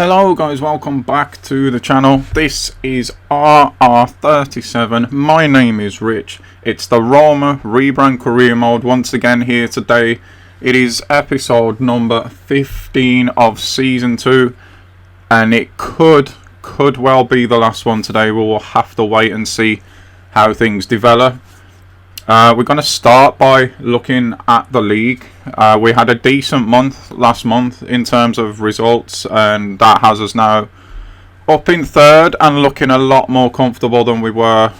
Hello guys, welcome back to the channel. This is RR37. My name is Rich. It's the Roma Rebrand career mode once again here today. It is episode number 15 of season 2 and it could well be the last one today. We will have to wait and see how things develop. We're going to start by looking at the league. We had a decent month last month in terms of results, and that has us now up in third and looking a lot more comfortable than we were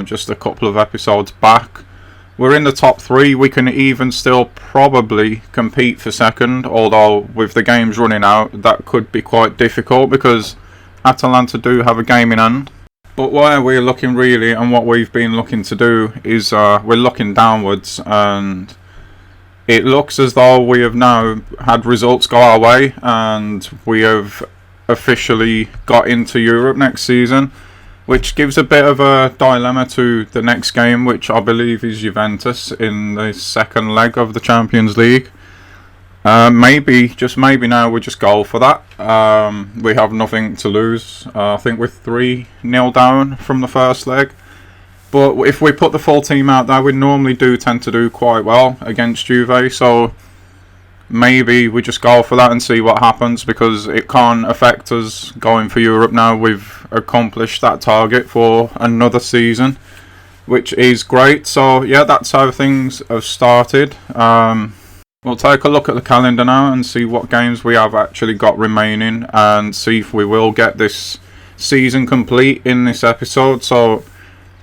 just a couple of episodes back. We're in the top 3. We can even still probably compete for second, although with the games running out that could be quite difficult because Atalanta do have a game in hand. But where we're looking really, and what we've been looking to do, is we're looking downwards, and it looks as though we have now had results go our way, and we have officially got into Europe next season, which gives a bit of a dilemma to the next game, which I believe is Juventus in the second leg of the Champions League. Maybe, just maybe now we just go for that. We have nothing to lose. I think we're 3-0 down from the first leg. But if we put the full team out there, we normally do tend to do quite well against Juve. So maybe we just go for that and see what happens, because it can't affect us going for Europe now. We've accomplished that target for another season, which is great. So yeah, that's how things have started. We'll take a look at the calendar now and see what games we have actually got remaining, and see if we will get this season complete in this episode. So,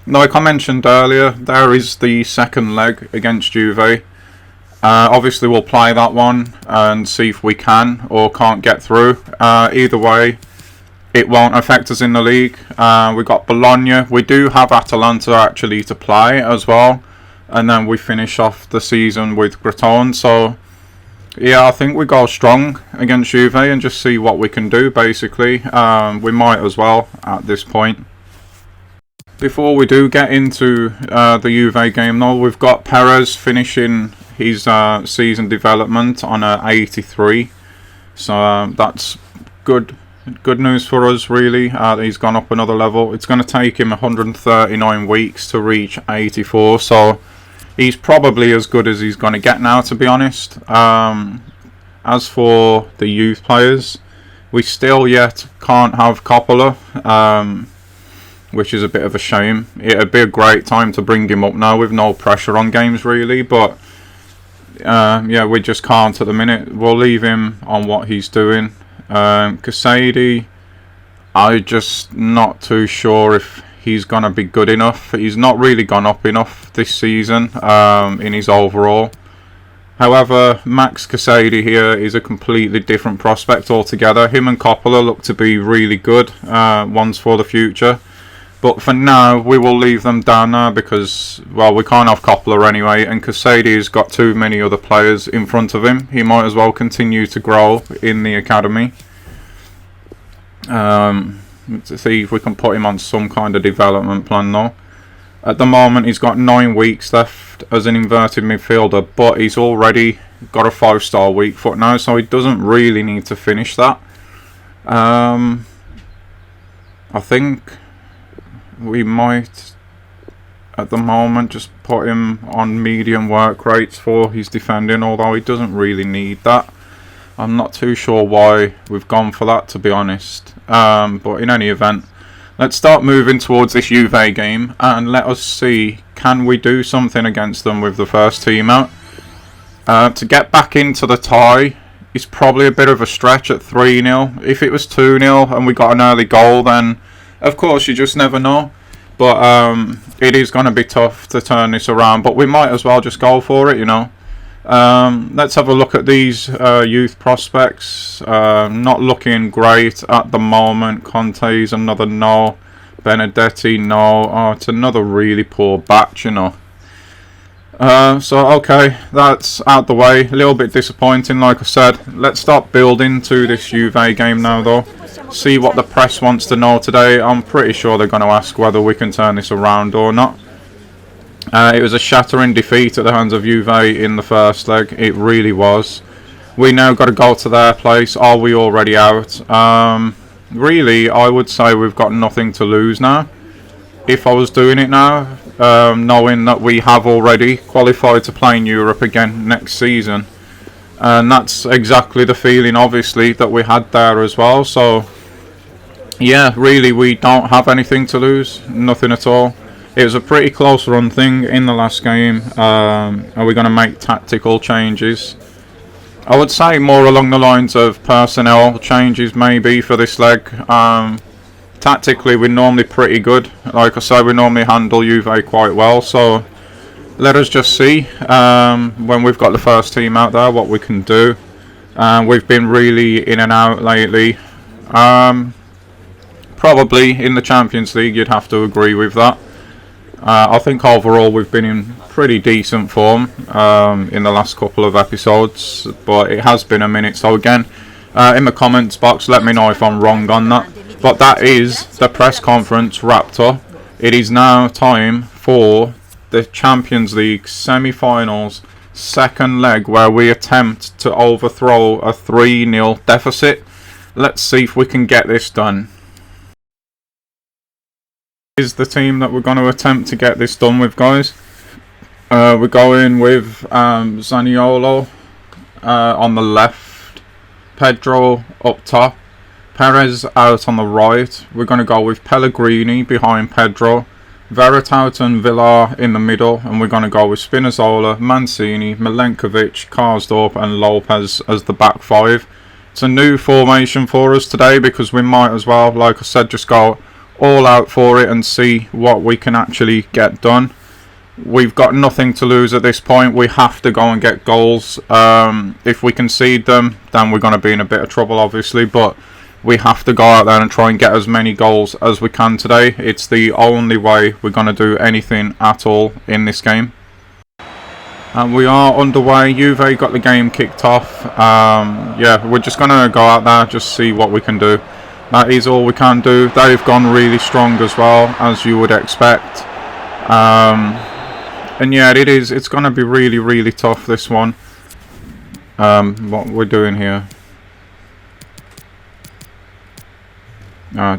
like I mentioned earlier, there is the second leg against Juve. Obviously, we'll play that one and see if we can or can't get through. Either way, it won't affect us in the league. We've got Bologna. We do have Atalanta actually to play as well. And then we finish off the season with Crotone. So, yeah, I think we go strong against Juve and just see what we can do, basically. We might as well at this point. Before we do get into the Juve game, though, we've got Perez finishing his season development on a 83. So that's good news for us, really. He's gone up another level. It's going to take him 139 weeks to reach 84. So he's probably as good as he's going to get now, to be honest. As for the youth players, we still yet can't have Coppola, which is a bit of a shame. It'd be a great time to bring him up now with no pressure on games, really. But yeah, we just can't at the minute. We'll leave him on what he's doing. Casady, I'm just not too sure if he's going to be good enough. He's not really gone up enough this season in his overall. However, Max Casady here is a completely different prospect altogether. Him and Coppola look to be really good ones for the future. But for now, we will leave them down now because, well, we can't have Coppola anyway. And Casady's got too many other players in front of him. He might as well continue to grow in the academy. To see if we can put him on some kind of development plan though. At the moment he's got 9 weeks left as an inverted midfielder, but he's already got a 5-star weak foot now, so he doesn't really need to finish that. I think we might at the moment just put him on medium work rates for his defending, although he doesn't really need that. I'm not too sure why we've gone for that, to be honest. But in any event, let's start moving towards this Juve game and let us see, can we do something against them with the first team out? To get back into the tie is probably a bit of a stretch at 3-0. If it was 2-0 and we got an early goal, then of course you just never know. But it is going to be tough to turn this around. But we might as well just go for it, you know. Let's have a look at these youth prospects. Not looking great at the moment. Conte's another no. Benedetti, no. Oh, it's another really poor batch, you know. So, okay, that's out the way. A little bit disappointing, like I said. Let's start building to this Juve game now, though. See what the press wants to know today. I'm pretty sure they're going to ask whether we can turn this around or not. It was a shattering defeat at the hands of Juve in the first leg. It really was. We now got to go to their place. Are we already out? Really, I would say we've got nothing to lose now. If I was doing it now, knowing that we have already qualified to play in Europe again next season. And that's exactly the feeling, obviously, that we had there as well. So, yeah, really, we don't have anything to lose. Nothing at all. It was a pretty close run thing in the last game. Are we going to make tactical changes? I would say more along the lines of personnel changes maybe for this leg. Tactically, we're normally pretty good. Like I say, we normally handle Juve quite well. So let us just see when we've got the first team out there what we can do. We've been really in and out lately. Probably in the Champions League, you'd have to agree with that. I think overall we've been in pretty decent form in the last couple of episodes, but it has been a minute. So again, in the comments box, let me know if I'm wrong on that. But that is the press conference wrapped up. It is now time for the Champions League semi-finals, second leg, where we attempt to overthrow a 3-0 deficit. Let's see if we can get this done. Is the team that we're going to attempt to get this done with, guys. We're going with Zaniolo on the left, Pedro up top, Perez out on the right. We're going to go with Pellegrini behind Pedro, Veretout and Villar in the middle, and we're going to go with Spinazzola, Mancini, Milenkovic, Karsdorp and Lopez as the back five. It's a new formation for us today because we might as well, like I said, just go all out for it and see what we can actually get done. We've got nothing to lose at this point. We have to go and get goals. If we concede them, then we're going to be in a bit of trouble, obviously, but we have to go out there and try and get as many goals as we can today. It's the only way we're going to do anything at all in this game. And we are underway. Juve got the game kicked off. Yeah, we're just going to go out there, just see what we can do. That is all we can do. They've gone really strong as well, as you would expect. And yeah, it's going to be really, really tough, this one. What we're doing here.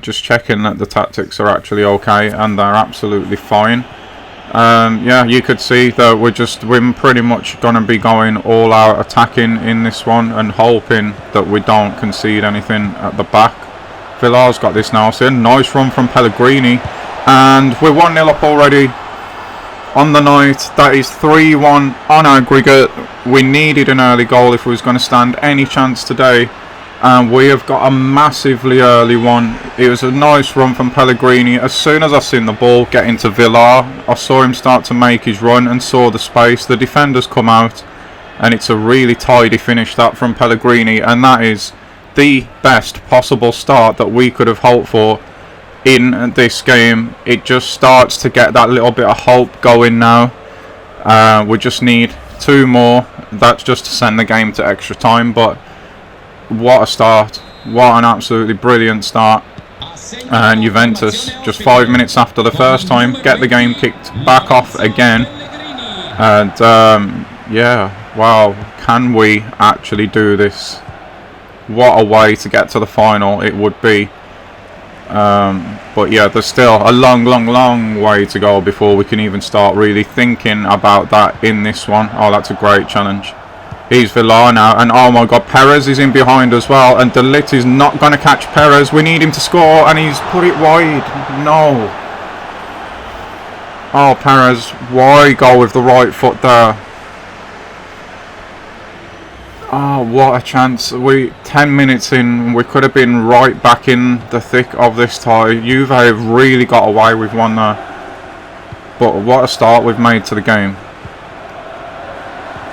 Just checking that the tactics are actually okay, and they're absolutely fine. Yeah, you could see that we're pretty much going to be going all out attacking in this one and hoping that we don't concede anything at the back. Villar's got this now. So a nice run from Pellegrini, and we're 1-0 up already on the night. That is 3-1 on aggregate. We needed an early goal if we was going to stand any chance today, and we have got a massively early one. It was a nice run from Pellegrini. As soon as I seen the ball get into Villar, I saw him start to make his run and saw the space. The defenders come out, and it's a really tidy finish that from Pellegrini, and that is the best possible start that we could have hoped for in this game. It just starts to get that little bit of hope going now. We just need 2 more. That's just to send the game to extra time, but what a start. What an absolutely brilliant start. And Juventus, just 5 minutes after the first time, get the game kicked back off again. And yeah, wow, can we actually do this? What a way to get to the final it would be. But yeah, there's still a long way to go before we can even start really thinking about that in this one. Oh, that's a great challenge. He's Villar now, and oh my god, Perez is in behind as well, and De Ligt is not going to catch Perez. We need him to score, and he's put it wide. No. Oh, Perez, why go with the right foot there? Oh, what a chance. 10 minutes in, we could have been right back in the thick of this tie. Juve have really got away with one there. But what a start we've made to the game.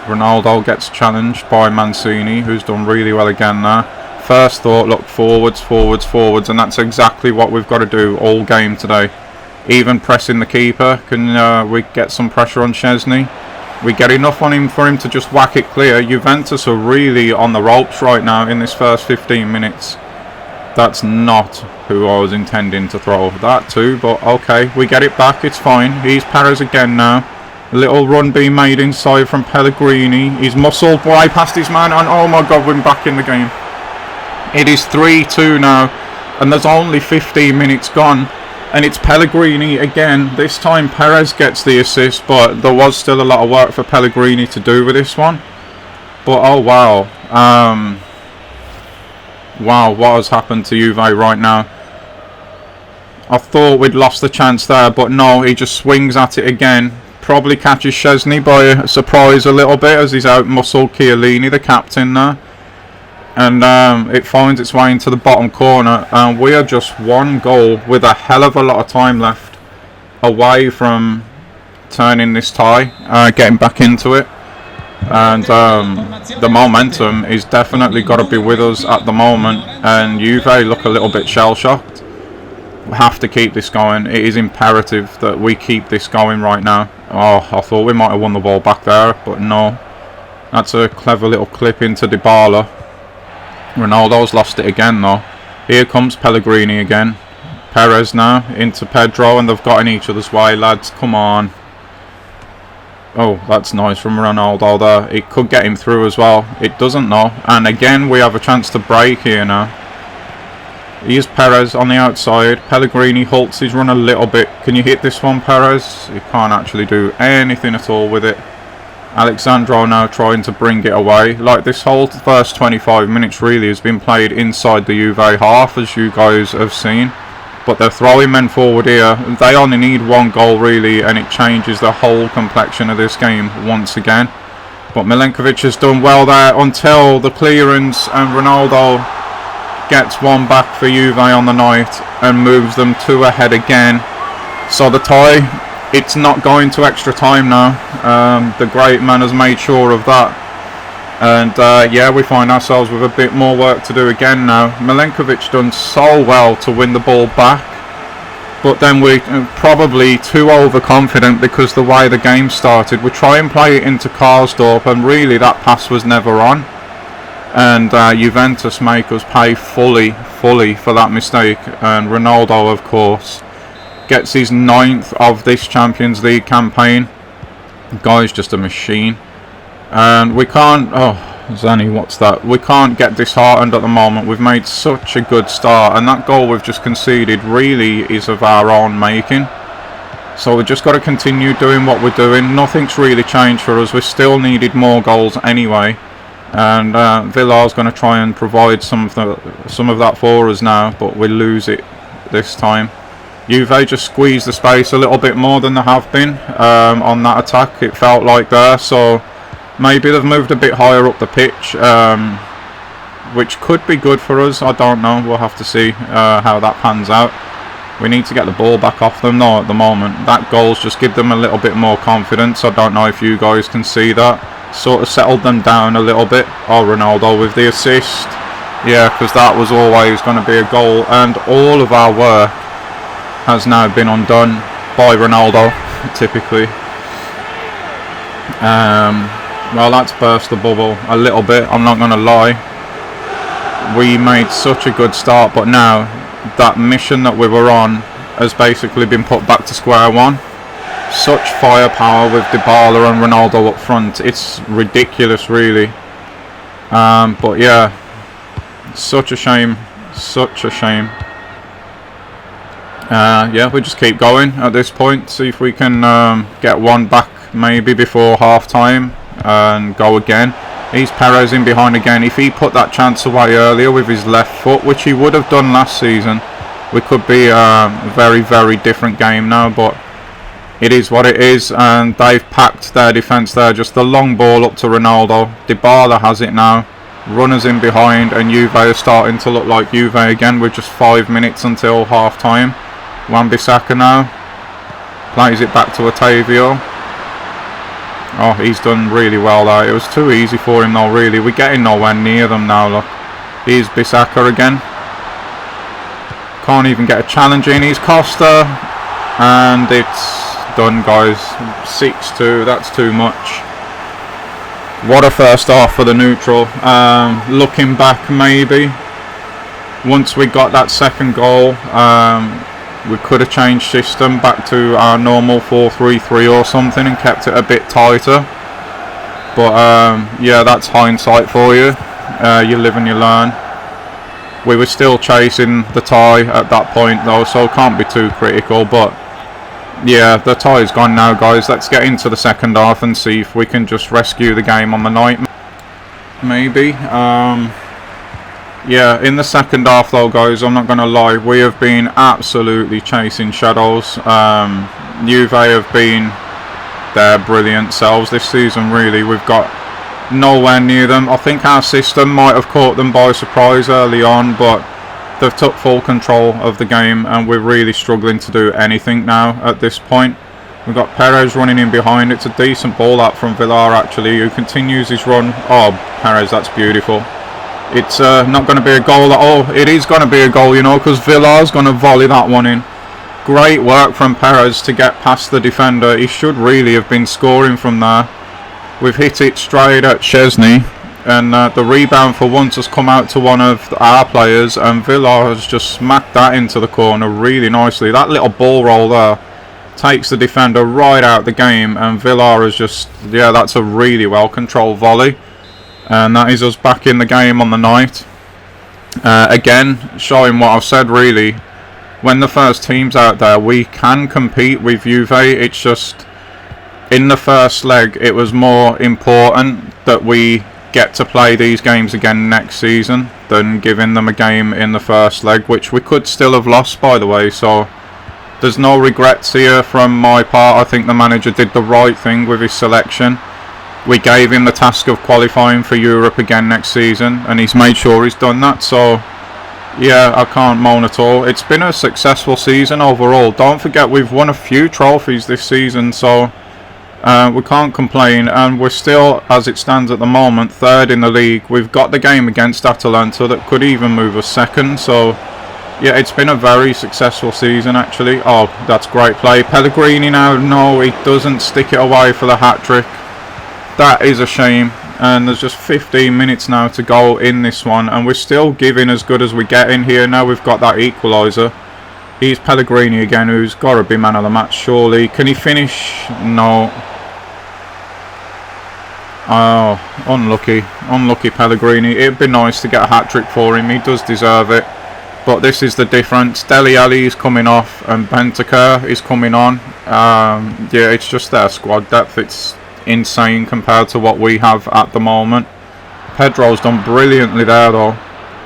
Ronaldo gets challenged by Mancini, who's done really well again there. First thought, look, forwards, and that's exactly what we've got to do all game today. Even pressing the keeper, can we get some pressure on Szczesny? We get enough on him for him to just whack it clear. Juventus are really on the ropes right now in this first 15 minutes. That's not who I was intending to throw that to, but okay, we get it back, it's fine. He's Perez again now. A little run being made inside from Pellegrini. He's muscled way past his man, and oh my god, we're back in the game. It is 3-2 now, and there's only 15 minutes gone. And it's Pellegrini again. This time Perez gets the assist, but there was still a lot of work for Pellegrini to do with this one. But oh wow. Wow, what has happened to Juve right now? I thought we'd lost the chance there, but no, he just swings at it again. Probably catches Szczesny by surprise a little bit as he's out-muscled Chiellini, the captain there. And it finds its way into the bottom corner, and we are just one goal with a hell of a lot of time left away from turning this tie, getting back into it. And the momentum is definitely got to be with us at the moment, and Juve look a little bit shell-shocked. We have to keep this going. It is imperative that we keep this going right now. Oh, I thought we might have won the ball back there, but no. That's a clever little clip into Dybala. Ronaldo's lost it again though. Here comes Pellegrini again. Perez now into Pedro, and they've got in each other's way, lads. Come on. Oh, that's nice from Ronaldo there. It could get him through as well. It doesn't though. And again, we have a chance to break here now. Here's Perez on the outside. Pellegrini halts his run a little bit. Can you hit this one, Perez? You can't actually do anything at all with it. Alexandro now trying to bring it away. Like, this whole first 25 minutes really has been played inside the Juve half, as you guys have seen. But they're throwing men forward here. They only need one goal really, and it changes the whole complexion of this game once again. But Milenkovic has done well there until the clearance, and Ronaldo gets one back for Juve on the night and moves them 2 ahead again. So the tie, it's not going to extra time now. The great man has made sure of that. And yeah, we find ourselves with a bit more work to do again now. Milenkovic done so well to win the ball back, but then we're probably too overconfident because the way the game started. We try and play it into Karsdorp, and really that pass was never on. And Juventus make us pay fully for that mistake. And Ronaldo, of course, gets his 9th of this Champions League campaign. The guy's just a machine. And we can't... Oh, Zani, what's that? We can't get disheartened at the moment. We've made such a good start, and that goal we've just conceded really is of our own making. So we've just got to continue doing what we're doing. Nothing's really changed for us. We still needed more goals anyway. And Villar's going to try and provide some of that for us now, but we lose it this time. Juve just squeezed the space a little bit more than they have been on that attack, it felt like there. So maybe they've moved a bit higher up the pitch, which could be good for us. I don't know. We'll have to see how that pans out. We need to get the ball back off them though at the moment. That goal's just give them a little bit more confidence. I don't know if you guys can see that. Sort of settled them down a little bit. Oh, Ronaldo with the assist. Yeah, because that was always going to be a goal. And all of our work has now been undone by Ronaldo, typically. Well, that's burst the bubble a little bit, I'm not going to lie. We made such a good start, but now that mission that we were on has basically been put back to square one. Such firepower with Dybala and Ronaldo up front. It's ridiculous, really. But yeah, such a shame. Such a shame. Yeah, we just keep going at this point. See if we can get one back maybe before half time and go again. He's Perez in behind again. If he put that chance away earlier with his left foot, which he would have done last season, we could be a very, very different game now. But it is what it is, and they've packed their defence there. Just the long ball up to Ronaldo. Dybala has it now. Runners in behind, and Juve are starting to look like Juve again with just 5 minutes until half time. Wan-Bissaka now plays it back to Otavio. Oh, he's done really well there. It was too easy for him though, really. We're getting nowhere near them now, look. Here's Bissaka again. Can't even get a challenge in. He's Costa. And it's done, guys. 6-2. That's too much. What a first half for the neutral. Looking back, maybe once we got that second goal, We could have changed system back to our normal 4-3-3 or something and kept it a bit tighter. But yeah, that's hindsight for you. You live and you learn. We were still chasing the tie at that point though, so can't be too critical. But yeah, the tie's gone now, guys. Let's get into the second half and see if we can just rescue the game on the night. Maybe. Yeah, in the second half though, guys, I'm not going to lie, we have been absolutely chasing shadows. Juve have been their brilliant selves this season, really. We've got nowhere near them. I think our system might have caught them by surprise early on, but they've took full control of the game and we're really struggling to do anything now at this point. We've got Perez running in behind. It's a decent ball out from Villar, actually, who continues his run. Oh, Perez, that's beautiful. It's not going to be a goal at all. It is going to be a goal, you know, because Villar's going to volley that one in. Great work from Perez to get past the defender. He should really have been scoring from there. We've hit it straight at Szczesny, and the rebound for once has come out to one of our players, and Villar has just smacked that into the corner really nicely. That little ball roll there takes the defender right out the game, and Villar has just, yeah, that's a really well controlled volley. And that is us back in the game on the night. Again, showing what I've said, really. When the first team's out there, we can compete with Juve. It's just, in the first leg, it was more important that we get to play these games again next season than giving them a game in the first leg, which we could still have lost, by the way. So there's no regrets here from my part. I think the manager did the right thing with his selection. We gave him the task of qualifying for Europe again next season, and he's made sure he's done that. So yeah, I can't moan at all. It's been a successful season overall. Don't forget, we've won a few trophies this season, so we can't complain. And we're still, as it stands at the moment, third in the league. We've got the game against Atalanta that could even move us second. So yeah, it's been a very successful season, actually. Oh, that's great play. Pellegrini now, no, he doesn't stick it away for the hat-trick. That is a shame, and there's just 15 minutes now to go in this one, and we're still giving as good as we get in here. Now we've got that equaliser. He's Pellegrini again, who's got to be man of the match, surely. Can he finish? No. Oh, unlucky. Unlucky Pellegrini. It'd be nice to get a hat-trick for him. He does deserve it. But this is the difference. Dele Alli is coming off, and Bentancur is coming on. Yeah, it's just their squad depth. It's insane compared to what we have at the moment. Pedro's done brilliantly there though.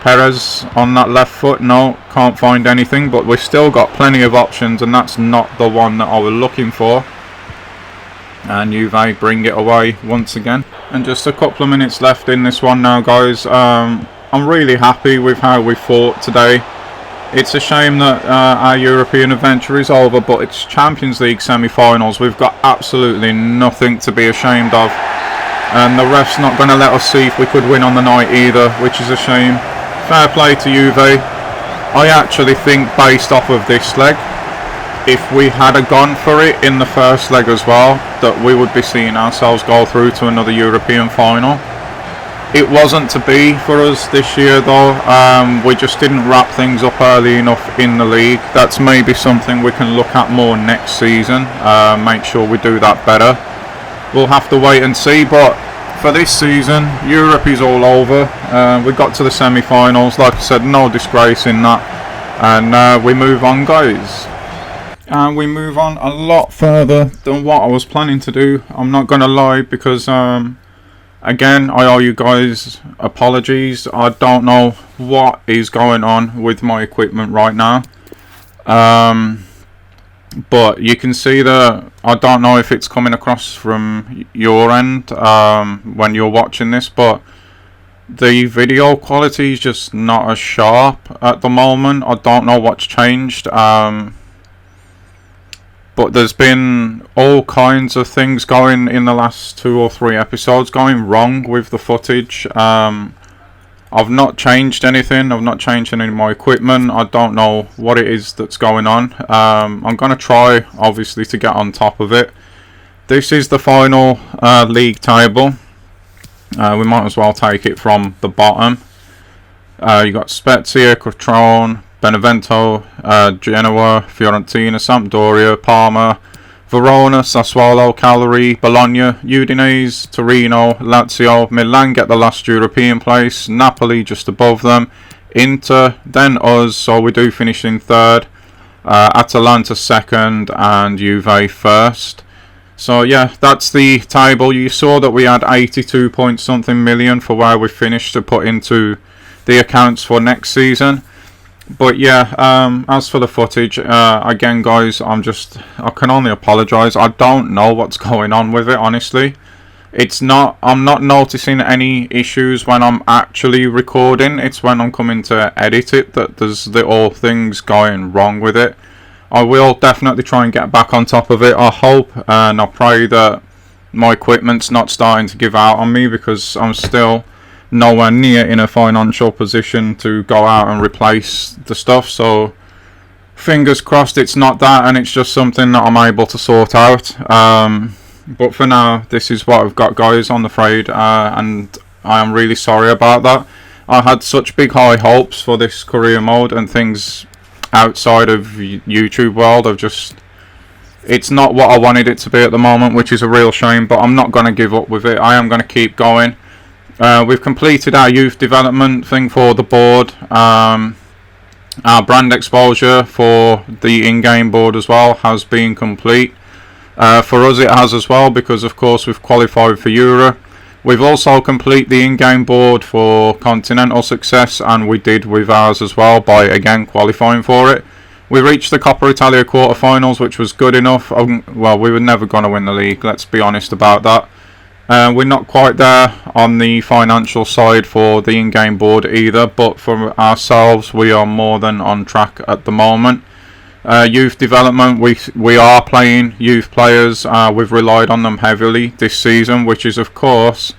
Perez on that left foot, no, can't find anything, but we've still got plenty of options, and that's not the one that I was looking for. And Juve bring it away once again. And just a couple of minutes left in this one now, guys. I'm really happy with how we fought today. It's a shame that our European adventure is over, but it's Champions League semi-finals. We've got absolutely nothing to be ashamed of. And the ref's not going to let us see if we could win on the night either, which is a shame. Fair play to Juve. I actually think, based off of this leg, if we had gone for it in the first leg as well, that we would be seeing ourselves go through to another European final. It wasn't to be for us this year though. We just didn't wrap things up early enough in the league. That's maybe something we can look at more next season. Make sure we do that better. We'll have to wait and see, but for this season, Europe is all over. We got to the semi-finals, like I said, no disgrace in that. And we move on, guys. And we move on a lot further than what I was planning to do. I'm not going to lie, because again, I owe you guys apologies. I don't know what is going on with my equipment right now. But you can see that I don't know if it's coming across from your end when you're watching this, but the video quality is just not as sharp at the moment. I don't know what's changed. But there's been all kinds of things going in the last 2 or 3 episodes going wrong with the footage. I've not changed anything. I've not changed any of my equipment. I don't know what it is that's going on. I'm going to try, obviously, to get on top of it. This is the final league table. We might as well take it from the bottom. You got Spezia, Crotone, Benevento, Genoa, Fiorentina, Sampdoria, Parma, Verona, Sassuolo, Cagliari, Bologna, Udinese, Torino, Lazio, Milan get the last European place, Napoli just above them, Inter, then us, so we do finish in third, Atalanta second, and Juve first. So yeah, that's the table. You saw that we had 82 point something million for where we finished to put into the accounts for next season. But yeah, as for the footage, again guys, I can only apologise. I don't know what's going on with it, honestly. I'm not noticing any issues when I'm actually recording. It's when I'm coming to edit it that there's little things going wrong with it. I will definitely try and get back on top of it. I hope and I pray that my equipment's not starting to give out on me, because I'm still nowhere near in a financial position to go out and replace the stuff. So fingers crossed it's not that, and it's just something that I'm able to sort out. But for now, this is what I've got, guys, I'm afraid, and I am really sorry about that. I had such big high hopes for this career mode, and things outside of YouTube world it's not what I wanted it to be at the moment, which is a real shame, but I'm not going to give up with it. I am going to keep going. We've completed our youth development thing for the board. Our brand exposure for the in-game board as well has been complete. For us it has as well, because of course we've qualified for Euro. We've also completed the in-game board for Continental Success, and we did with ours as well by again qualifying for it. We reached the Coppa Italia quarterfinals, which was good enough. Well, we were never going to win the league, let's be honest about that. We're not quite there on the financial side for the in-game board either, but for ourselves we are more than on track at the moment. Youth development, we are playing youth players. We've relied on them heavily this season, which is, of course,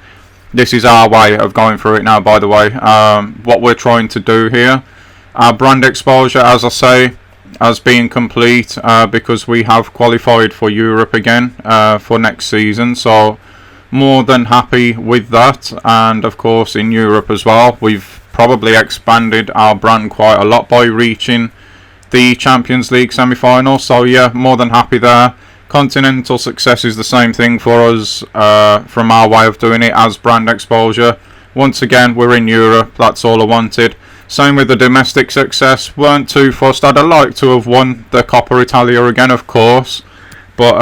this is our way of going through it now, by the way. What we're trying to do here, our brand exposure, as I say, has been complete, because we have qualified for Europe again for next season, so more than happy with that. And of course in Europe as well, we've probably expanded our brand quite a lot by reaching the Champions League semi-final, so yeah, more than happy there. Continental Success is the same thing for us, from our way of doing it as brand exposure. Once again, we're in Europe, that's all I wanted. Same with the domestic success, weren't too fussed. I'd have liked to have won the Coppa Italia again, of course, but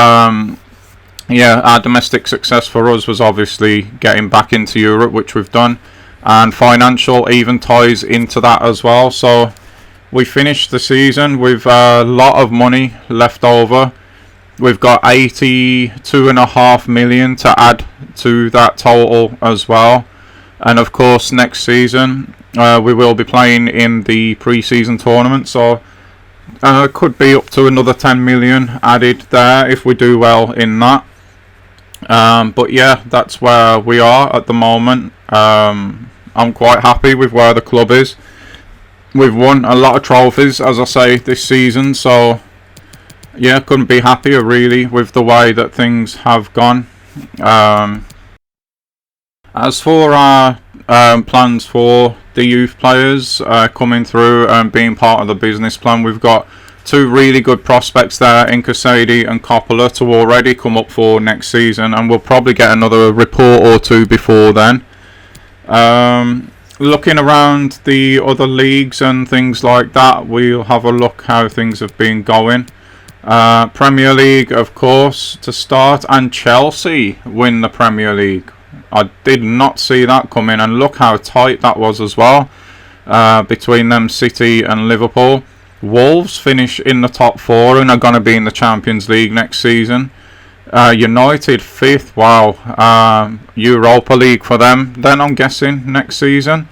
yeah, our domestic success for us was obviously getting back into Europe, which we've done, and financial even ties into that as well. So we finished the season with a lot of money left over. We've got 82.5 million to add to that total as well. And of course next season we will be playing in the pre-season tournament, so could be up to another 10 million added there if we do well in that. But yeah, that's where we are at the moment. I'm quite happy with where the club is. We've won a lot of trophies, as I say, this season, so yeah, couldn't be happier really with the way that things have gone. As for our plans for the youth players coming through and being part of the business plan, we've got two really good prospects there in Casady and Coppola to already come up for next season, and we'll probably get another report or two before then. Looking around the other leagues and things like that, we'll have a look how things have been going. Premier League, of course, to start, and Chelsea win the Premier League. I did not see that coming, and look how tight that was as well, between them, City and Liverpool. Wolves finish in the top four and are going to be in the Champions League next season. United 5th, wow. Europa League for them then, I'm guessing, next season.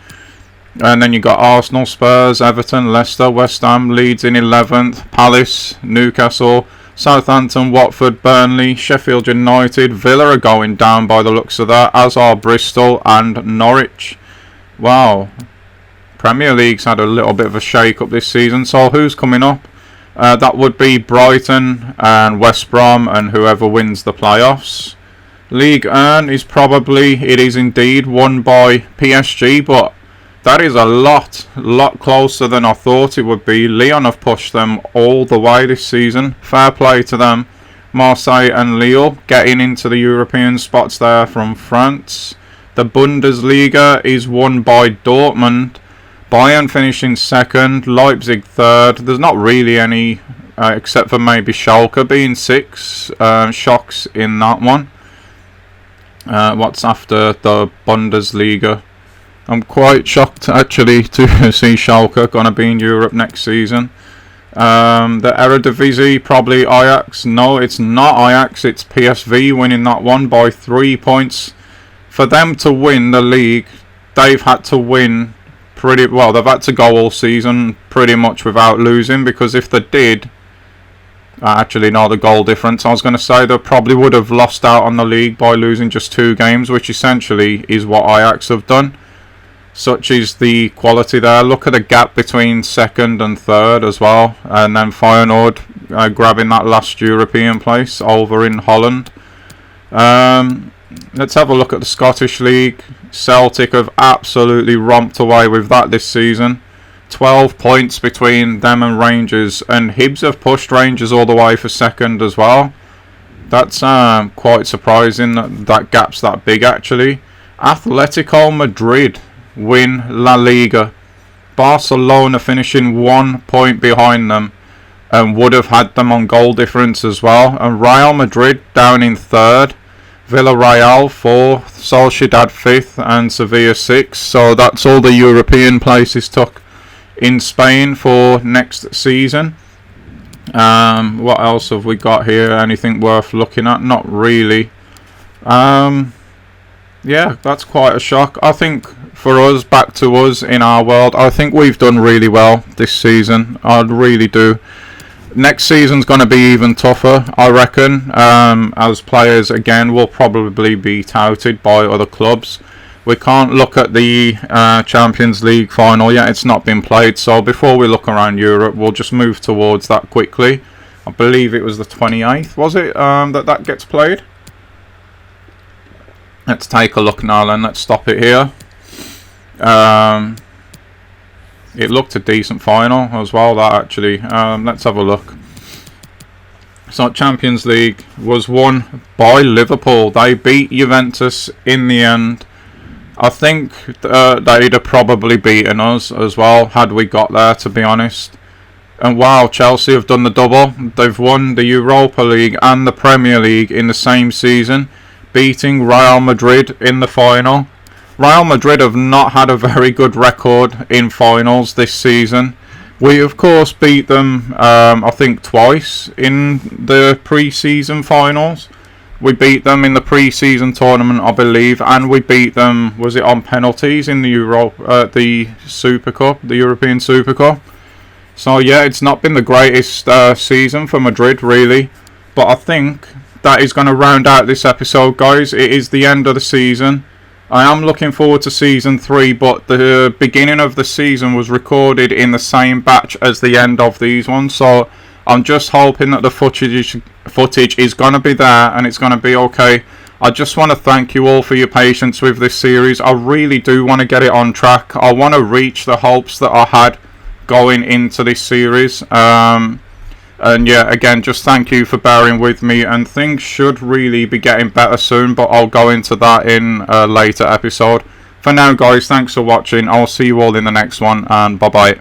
And then you got Arsenal, Spurs, Everton, Leicester, West Ham, Leeds in 11th, Palace, Newcastle, Southampton, Watford, Burnley, Sheffield United, Villa are going down by the looks of that, as are Bristol and Norwich. Wow. Premier League's had a little bit of a shake up this season, so who's coming up? That would be Brighton and West Brom and whoever wins the playoffs. League 1 is probably, it is indeed, won by PSG, but that is a lot closer than I thought it would be. Lyon have pushed them all the way this season. Fair play to them. Marseille and Lille getting into the European spots there from France. The Bundesliga is won by Dortmund. Bayern finishing second. Leipzig third. There's not really any, except for maybe Schalke being 6. Shocks in that one. What's after the Bundesliga? I'm quite shocked actually to see Schalke gonna be in Europe next season. The Eredivisie, probably Ajax. No, it's not Ajax, it's PSV winning that one by 3 points. For them to win the league, they've had to win pretty well. They've had to go all season pretty much without losing, because if they did, actually no, the goal difference, I was going to say they probably would have lost out on the league by losing just 2 games, which essentially is what Ajax have done. Such is the quality there. Look at the gap between second and third as well. And then Feyenoord grabbing that last European place over in Holland. Let's have a look at the Scottish League. Celtic have absolutely romped away with that this season. 12 points between them and Rangers. And Hibs have pushed Rangers all the way for second as well. That's quite surprising that gap's that big actually. Atletico Madrid win La Liga. Barcelona finishing 1 point behind them and would have had them on goal difference as well. And Real Madrid down in third. Villarreal 4th, Sociedad 5th and Sevilla 6th. So that's all the European places took in Spain for next season. What else have we got here? Anything worth looking at? Not really. Yeah, that's quite a shock. I think for us, back to us in our world, I think we've done really well this season. I really do. Next season's going to be even tougher, I reckon, as players again will probably be touted by other clubs. We can't look at the Champions League final yet, it's not been played, so before we look around Europe we'll just move towards that quickly. I believe it was the 28th, was it, that gets played? Let's take a look now then, let's stop it here. It looked a decent final as well, that actually. Let's have a look. So Champions League was won by Liverpool. They beat Juventus in the end. I think they'd have probably beaten us as well had we got there, to be honest. And wow, Chelsea have done the double. They've won the Europa League and the Premier League in the same season, beating Real Madrid in the final. Real Madrid have not had a very good record in finals this season. We of course beat them I think twice in the pre-season finals. We beat them in the pre-season tournament, I believe, and we beat them, was it on penalties in the the Super Cup, the European Super Cup. So yeah, it's not been the greatest season for Madrid really, but I think that is going to round out this episode, guys. It is the end of the season. I am looking forward to Season 3, but the beginning of the season was recorded in the same batch as the end of these ones, so I'm just hoping that the footage is going to be there and it's going to be okay. I just want to thank you all for your patience with this series. I really do want to get it on track. I want to reach the hopes that I had going into this series. And yeah, again, just thank you for bearing with me, and things should really be getting better soon, but I'll go into that in a later episode. For now, guys, thanks for watching. I'll see you all in the next one, and bye-bye.